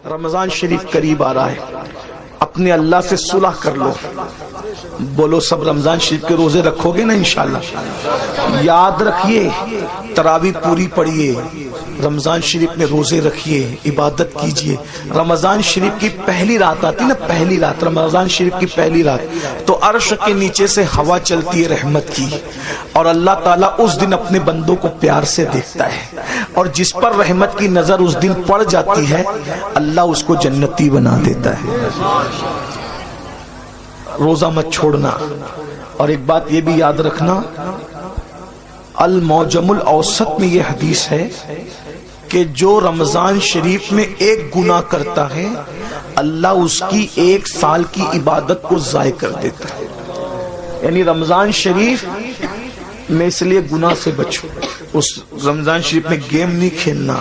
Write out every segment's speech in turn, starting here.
رمضان شریف قریب آ رہا ہے، اپنے اللہ سے صلح کر لو. بولو سب رمضان شریف کے روزے رکھو گے نا انشاءاللہ؟ یاد رکھیے، تراویح پوری پڑھیے، رمضان شریف میں روزے رکھیے، عبادت کیجئے. رمضان شریف کی پہلی رات آتی نا، پہلی رات، رمضان شریف کی پہلی رات، تو عرش کے نیچے سے ہوا چلتی ہے رحمت کی، اور اللہ تعالیٰ اس دن اپنے بندوں کو پیار سے دیکھتا ہے، اور جس پر رحمت کی نظر اس دن پڑ جاتی ہے اللہ اس کو جنتی بنا دیتا ہے. روزہ مت چھوڑنا. اور ایک بات یہ بھی یاد رکھنا، المعجم الاوسط میں یہ حدیث ہے کہ جو رمضان شریف میں ایک گناہ کرتا ہے اللہ اس کی 1 سال کی عبادت کو ضائع کر دیتا ہے. یعنی رمضان شریف میں اس لیے گناہ سے بچو. اس رمضان شریف میں گیم نہیں کھیلنا،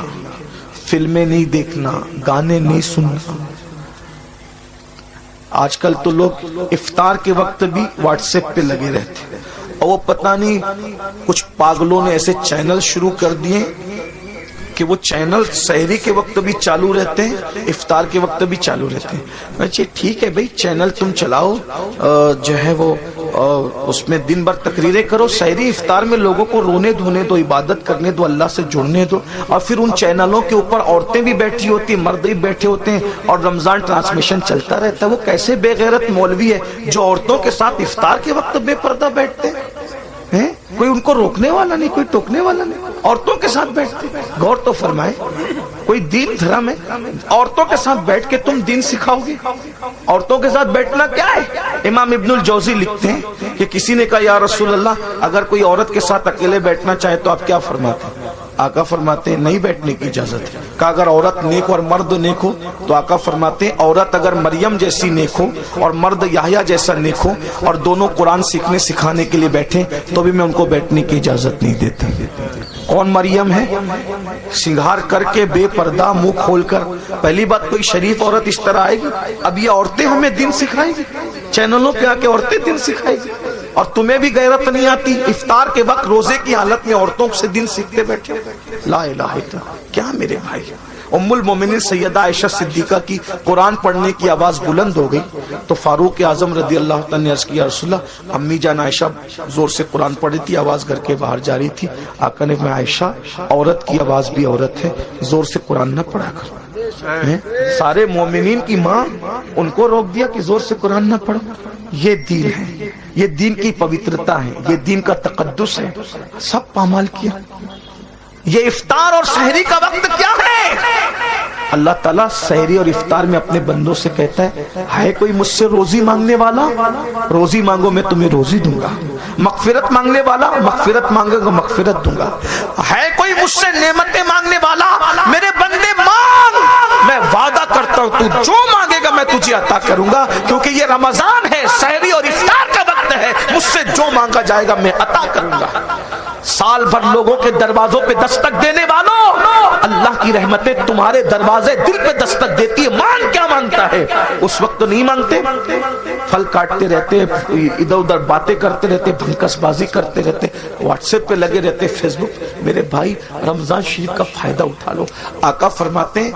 فلمیں نہیں دیکھنا، گانے نہیں سننا. آج کل تو لوگ افطار کے وقت بھی واٹس ایپ پہ لگے رہتے ہیں، اور وہ پتہ نہیں کچھ پاگلوں نے ایسے چینل شروع کر دیے کہ وہ چینل سحری کے وقت بھی چالو رہتے ہیں، افطار کے وقت بھی چالو رہتے ہیں. اچھا ٹھیک ہے بھائی، چینل تم چلاؤ، جو ہے وہ اس میں دن بھر تقریریں کرو، سحری افطار میں لوگوں کو رونے دھونے دو، عبادت کرنے دو، اللہ سے جڑنے دو. اور پھر ان چینلوں کے اوپر عورتیں بھی بیٹھی ہوتی ہیں، مرد بھی بیٹھے ہوتے ہیں، اور رمضان ٹرانسمیشن چلتا رہتا ہے. وہ کیسے بے غیرت مولوی ہے جو عورتوں کے ساتھ افطار کے وقت بے پردہ بیٹھتے ہیں؟ کوئی ان کو روکنے والا نہیں، کوئی ٹوکنے والا نہیں، عورتوں کے ساتھ بیٹھتے. غور تو فرمائے، کوئی دین دھرم ہے؟ عورتوں کے ساتھ بیٹھ کے تم دین سکھاؤ گے؟ عورتوں کے ساتھ بیٹھنا کیا ہے؟ امام ابن الجوزی لکھتے ہیں کہ کسی نے کہا یا رسول اللہ اگر کوئی عورت کے ساتھ اکیلے بیٹھنا چاہے تو آپ کیا فرماتے ہیں؟ آقا فرماتے ہیں نہیں بیٹھنے کی اجازت ہے. کہا اگر عورت نیک اور مرد نیک ہو؟ تو آقا فرماتے ہیں عورت اگر مریم جیسی نیک ہو اور مرد یحییٰ جیسا نیک ہو اور دونوں قرآن سیکھنے سکھانے کے لیے بیٹھیں تو بھی میں ان کو بیٹھنے کی اجازت نہیں دیتا. کون مریم ہے؟ سنگھار کر کے بے پردہ منہ کھول کر. پہلی بات کوئی شریف عورت اس طرح آئے گی؟ اب یہ عورتیں ہمیں دین سکھائیں گی، چینلوں پہ آ کے عورتیں دین سکھائیں گی. اور تمہیں بھی غیرت نہیں آتی افطار کے وقت روزے کی حالت میں عورتوں سے دن سیکھتے بیٹھے. لا الہ الا اللہ. کیا میرے بھائی، ام المومنین سیدہ عائشہ صدیقہ کی قرآن پڑھنے کی آواز بلند ہو گئی تو فاروق اعظم رضی اللہ تعالیٰ نے عرض کیا رسول اللہ امی جان عائشہ زور سے قرآن پڑھ رہی تھی، آواز گھر کے باہر جا رہی تھی. آقا نے میں عائشہ عورت کی آواز بھی عورت ہے، زور سے قرآن نہ پڑھا کر. سارے مومنین کی ماں ان کو روک دیا کہ زور سے قرآن نہ پڑھو. یہ دین ہے، یہ دین کی پوترتا ہے، یہ دین کا تقدس ہے. سب پامال کیا. یہ افطار اور سحری کا وقت کیا ہے؟ اللہ تعالیٰ سحری اور افطار میں اپنے بندوں سے کہتا ہے کوئی مجھ سے روزی مانگنے والا؟ روزی مانگو میں تمہیں روزی دوں گا. مغفرت مانگنے والا؟ مغفرت مانگے گا مغفرت دوں گا. ہے کوئی مجھ سے نعمتیں مانگنے والا؟ میرے بندے مانگ، میں وعدہ کرتا ہوں تو جو مانگے گا میں تجھے عطا کروں گا. کیونکہ یہ رمضان ہے، سحری اور افطار کا وقت ہے، مجھ سے جو مانگا جائے گا میں عطا کروں گا. سال بھر لوگوں کے دروازوں پہ دستک دینے والوں، اللہ کی رحمتیں تمہارے دروازے دل پہ دستک دیتی ہے. مان کیا مانگتا ہے؟ اس وقت تو نہیں مانگتے، پھل کاٹتے رہتے، ادھر ادھر باتیں کرتے رہتے، بھنکس بازی کرتے رہتے، واٹس ایپ پہ لگے رہتے، فیس بک. میرے بھائی رمضان شریف کا فائدہ اٹھا لو. آقا فرماتے ہیں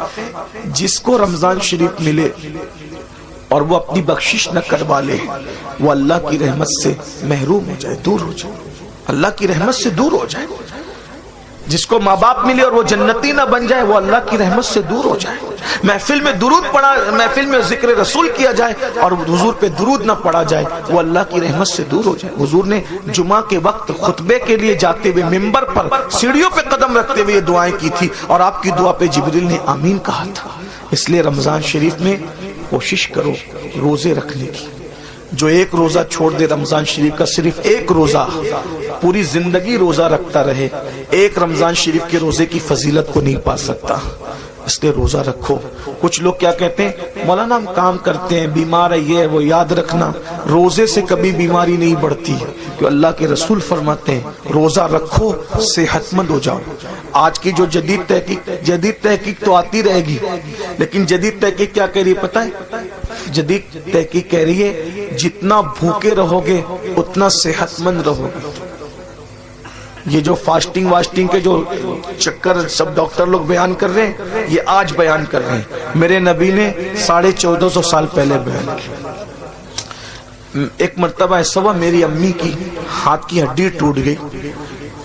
جس کو رمضان شریف ملے اور وہ اپنی بخشش نہ کروا لے وہ اللہ کی رحمت سے محروم ہو جائے، دور ہو جائے، اللہ کی رحمت سے دور ہو جائے. جس کو ماں باپ ملے اور وہ جنتی نہ بن جائے وہ اللہ کی رحمت سے دور ہو جائے. محفل میں درود پڑھا، محفل میں ذکر رسول کیا جائے اور حضور پہ درود نہ پڑھا جائے وہ اللہ کی رحمت سے دور ہو جائے. حضور نے جمعہ کے وقت خطبے کے لیے جاتے ہوئے ممبر پر سیڑھیوں پہ قدم رکھتے ہوئے یہ دعائیں کی تھی اور آپ کی دعا پہ جبریل نے آمین کہا تھا. اس لیے رمضان شریف میں کوشش کرو روزے رکھنے کی. جو ایک روزہ چھوڑ دے رمضان شریف کا، صرف ایک روزہ، پوری زندگی روزہ رکھتا رہے، ایک رمضان شریف کے روزے کی فضیلت کو نہیں پا سکتا. اس لیے روزہ رکھو. کچھ لوگ کیا کہتے ہیں مولانا ہم کام کرتے ہیں، بیمار ہے، یہ وہ. یاد رکھنا روزے سے کبھی بیماری نہیں بڑھتی، کہ اللہ کے رسول فرماتے ہیں روزہ رکھو صحت مند ہو جاؤ. آج کی جو جدید تحقیق تو آتی رہے گی، لیکن جدید تحقیق کیا کہہ رہی ہے پتہ ہے؟ جدید تحقیق کہہ رہی ہے جتنا بھوکے رہو گے اتنا صحت مند رہو گے. یہ جو فاسٹنگ واسٹنگ کے جو چکر سب ڈاکٹر لوگ بیان کر رہے ہیں، یہ آج بیان کر رہے ہیں، میرے نبی نے 1450 سال پہلے بیان کیا۔ ایک مرتبہ ایسا ہوا، میری امی کی ہاتھ کی ہڈی ٹوٹ گئی،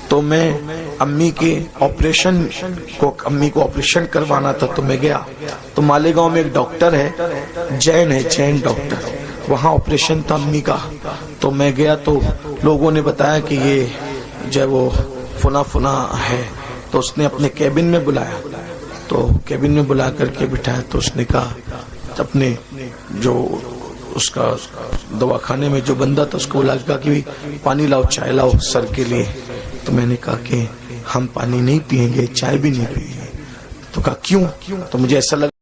تو میں امی کو آپریشن کروانا تھا، تو میں گیا، تو مالیگاؤں میں ایک ڈاکٹر ہے، جین ڈاکٹر، وہاں آپریشن تھا امی کا، تو میں گیا، تو لوگوں نے بتایا کہ یہ جو وہ فنا ہے، تو اس نے اپنے کیبن میں بلایا، تو کیبن میں بلا کر کے بٹھایا، تو اس نے کہا اپنے جو اس کا دواخانے میں جو بندہ تھا اس کو بلا کے کہا کہ پانی لاؤ، چائے لاؤ سر کے لیے، تو میں نے کہا کہ ہم پانی نہیں پیئیں گے، چائے بھی نہیں پیئیں گے، تو کہا کیوں؟ تو مجھے ایسا لگا